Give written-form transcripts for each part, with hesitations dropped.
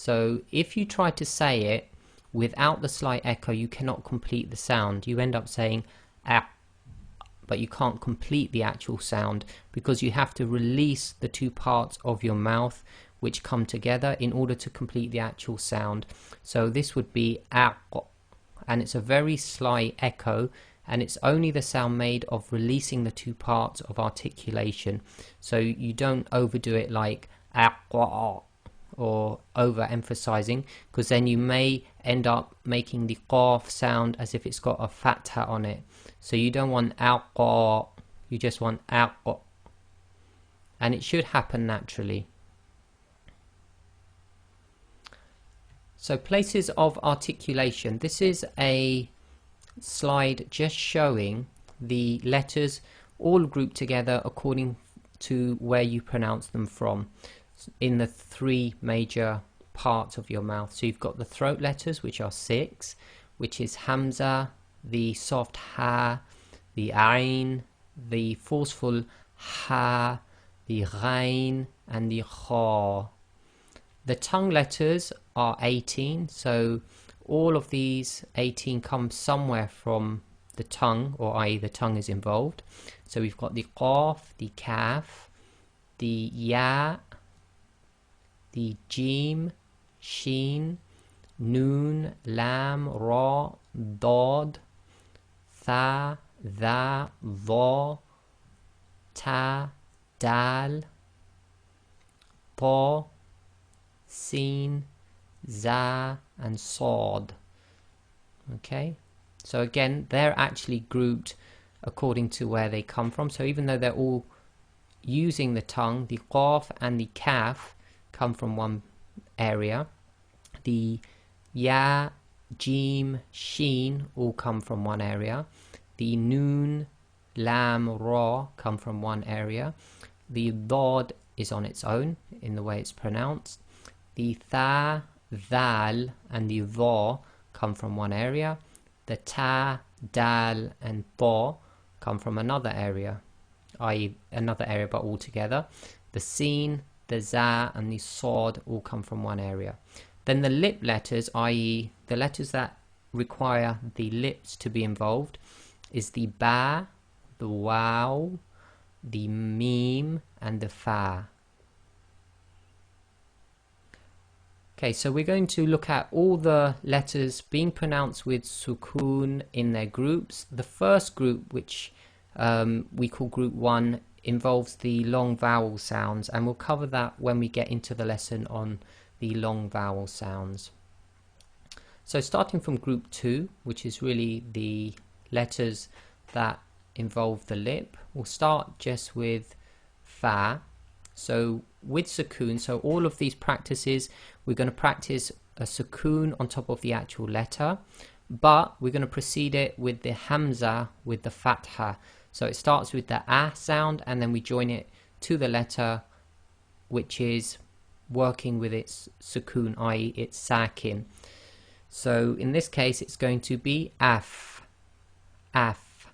So if you try to say it without the slight echo, you cannot complete the sound. You end up saying ah, but you can't complete the actual sound because you have to release the two parts of your mouth which come together in order to complete the actual sound. So this would be ah, and it's a very slight echo, and it's only the sound made of releasing the two parts of articulation. So you don't overdo it like ah, or overemphasizing, because then you may end up making the qaf sound as if it's got a fatha on it. So you don't want aqa, you just want aqa, and it should happen naturally. So places of articulation. This is a slide just showing the letters all grouped together according to where you pronounce them from in the three major parts of your mouth. So you've got the throat letters, which are 6, which is Hamza, the soft ha, the ain, the forceful ha, the ghain, and the kha. The tongue letters are 18, so all of these 18 come somewhere from the tongue, or i.e. the tongue is involved. So we've got the qaf, the kaf, the ya, the jim, sheen, noon, lam, ra, dad, tha, dha, dha, ta, dal, ta, sin, za, and sad. Okay, so again, they're actually grouped according to where they come from. So even though they're all using the tongue, the qaf and the kaf come from one area, the ya, jim, sheen all come from one area, the noon, lam, ra come from one area, the dad is on its own in the way it's pronounced, the tha, dhal, and the dha come from one area, the ta, dal, and ta come from another area, i.e. another area but all together. The sin, the za, and the sad all come from one area. Then the lip letters, i.e. the letters that require the lips to be involved, is the ba, the waw, the mim, and the fa. Okay, so we're going to look at all the letters being pronounced with sukoon in their groups. The first group, which we call group 1, involves the long vowel sounds, and we'll cover that when we get into the lesson on the long vowel sounds. So starting from group 2, which is really the letters that involve the lip, we'll start just with fa. So with sukoon, so all of these practices, we're going to practice a sukoon on top of the actual letter, but we're going to precede it with the hamza with the fatha. So it starts with the ah sound, and then we join it to the letter which is working with its sukoon, i.e. its sakin. So in this case it's going to be af, af,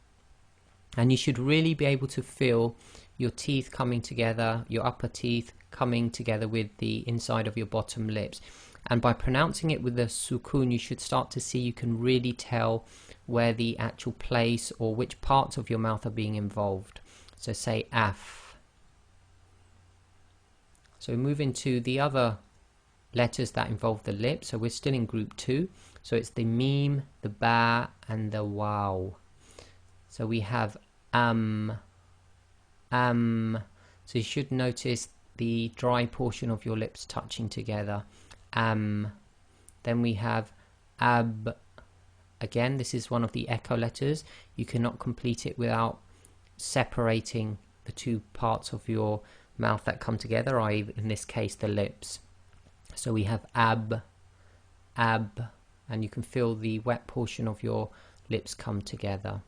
and you should really be able to feel your teeth coming together, your upper teeth coming together with the inside of your bottom lips. And by pronouncing it with the sukoon, you should start to see, you can really tell where the actual place or which parts of your mouth are being involved. So say af. So we move into the other letters that involve the lips. So we're still in group 2. So it's the mim, the ba, and the waw. So we have so you should notice the dry portion of your lips touching together. Then we have ab. Again, this is one of the echo letters. You cannot complete it without separating the two parts of your mouth that come together, i.e. in this case the lips. So we have ab, ab, and you can feel the wet portion of your lips come together.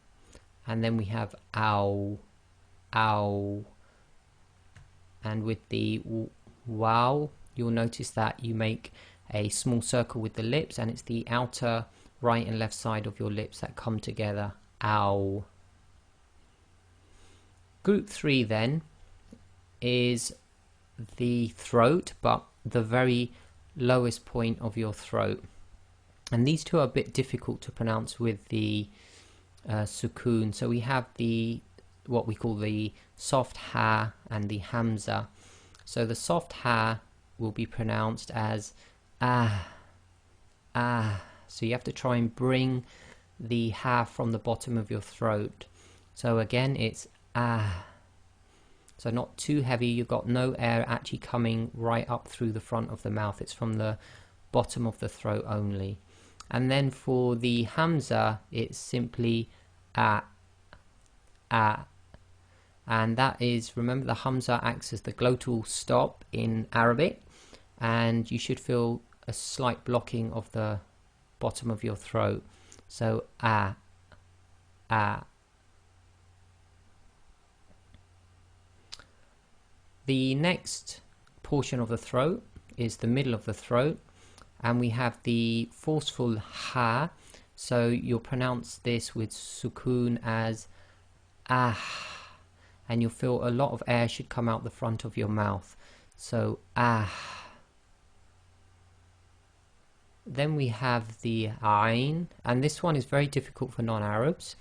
And then we have ow, ow, and with the wow, you'll notice that you make a small circle with the lips, and it's the outer right and left side of your lips that come together. Ow. Group 3 then is the throat, but the very lowest point of your throat. And these two are a bit difficult to pronounce with the sukoon. So we have the what we call the soft ha and the hamza. So the soft ha will be pronounced as ah, ah. So you have to try and bring the ha from the bottom of your throat. So again, it's ah. So not too heavy, you've got no air actually coming right up through the front of the mouth. It's from the bottom of the throat only. And then for the hamza, it's simply ah, ah. And that is, remember, the hamza acts as the glottal stop in Arabic, and you should feel a slight blocking of the bottom of your throat. So ah, ah. The next portion of the throat is the middle of the throat, and we have the forceful ha. So you'll pronounce this with sukoon as ah, and you'll feel a lot of air should come out the front of your mouth. So ah. Then we have the ayn, and this one is very difficult for non-Arabs.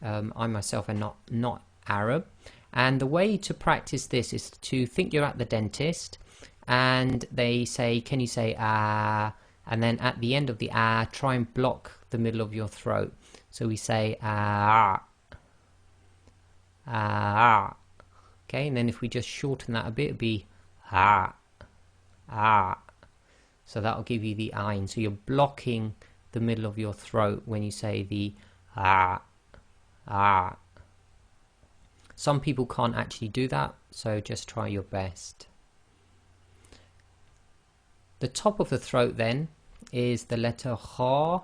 I myself am not Arab. And the way to practice this is to think you're at the dentist and they say, can you say ah? And then at the end of the ah, try and block the middle of your throat. So we say ah, ah. Okay, and then if we just shorten that a bit, it'd be ah, ah. So that'll give you the ayn. So you're blocking the middle of your throat when you say the ah, ah. Some people can't actually do that, so just try your best. The top of the throat then is the letter kha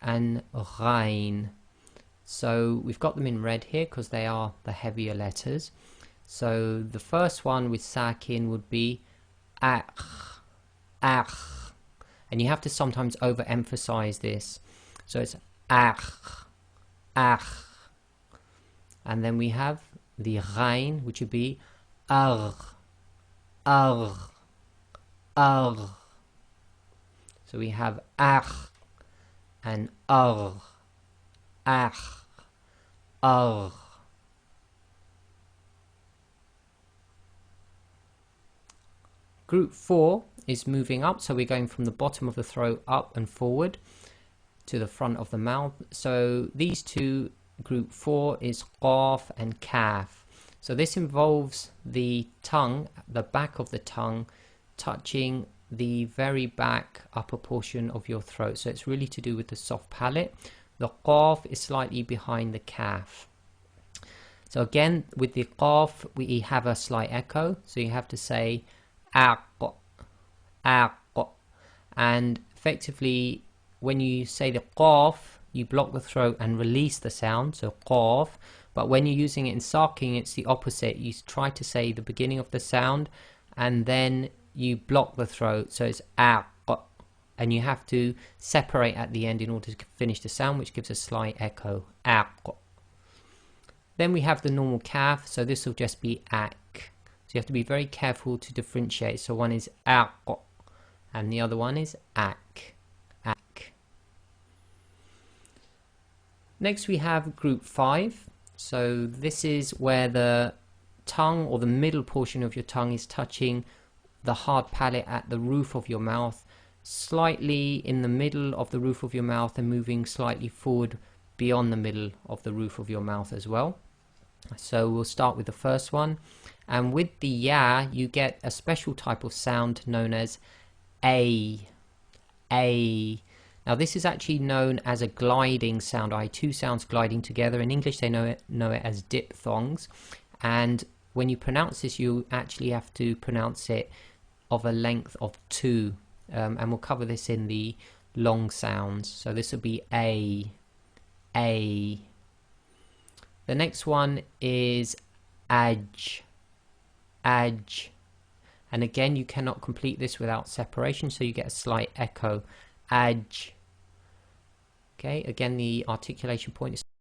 and ghain. So we've got them in red here because they are the heavier letters. So the first one with sakin would be akh, akh. And you have to sometimes overemphasize this. So it's akh, akh. And then we have the ghain, which would be agh, agh, agh. So we have akh and agh, akh, agh. Group 4 is moving up, so we're going from the bottom of the throat up and forward to the front of the mouth. So these two, group 4 is qaf and kaf. So this involves the tongue, the back of the tongue, touching the very back upper portion of your throat. So it's really to do with the soft palate. The qaf is slightly behind the kaf. So again, with the qaf, we have a slight echo. So you have to say aq, aq. And effectively, when you say the qaf, you block the throat and release the sound, so qaf. But when you're using it in sakin, it's the opposite. You try to say the beginning of the sound and then you block the throat, so it's aq. And you have to separate at the end in order to finish the sound, which gives a slight echo, aq. Then we have the normal kaf, so this will just be ak. So you have to be very careful to differentiate. So one is aq and the other one is ak. Ak. Next we have group 5. So this is where the tongue or the middle portion of your tongue is touching the hard palate at the roof of your mouth, slightly in the middle of the roof of your mouth and moving slightly forward beyond the middle of the roof of your mouth as well. So we'll start with the first one, and with the ya you get a special type of sound known as a. Now this is actually known as a gliding sound, two sounds gliding together. In English they know it as diphthongs, and when you pronounce this you actually have to pronounce it of a length of 2, and we'll cover this in the long sounds. So this will be a. The next one is aj, aj. And again, you cannot complete this without separation, so you get a slight echo, aj. Okay, again, the articulation point is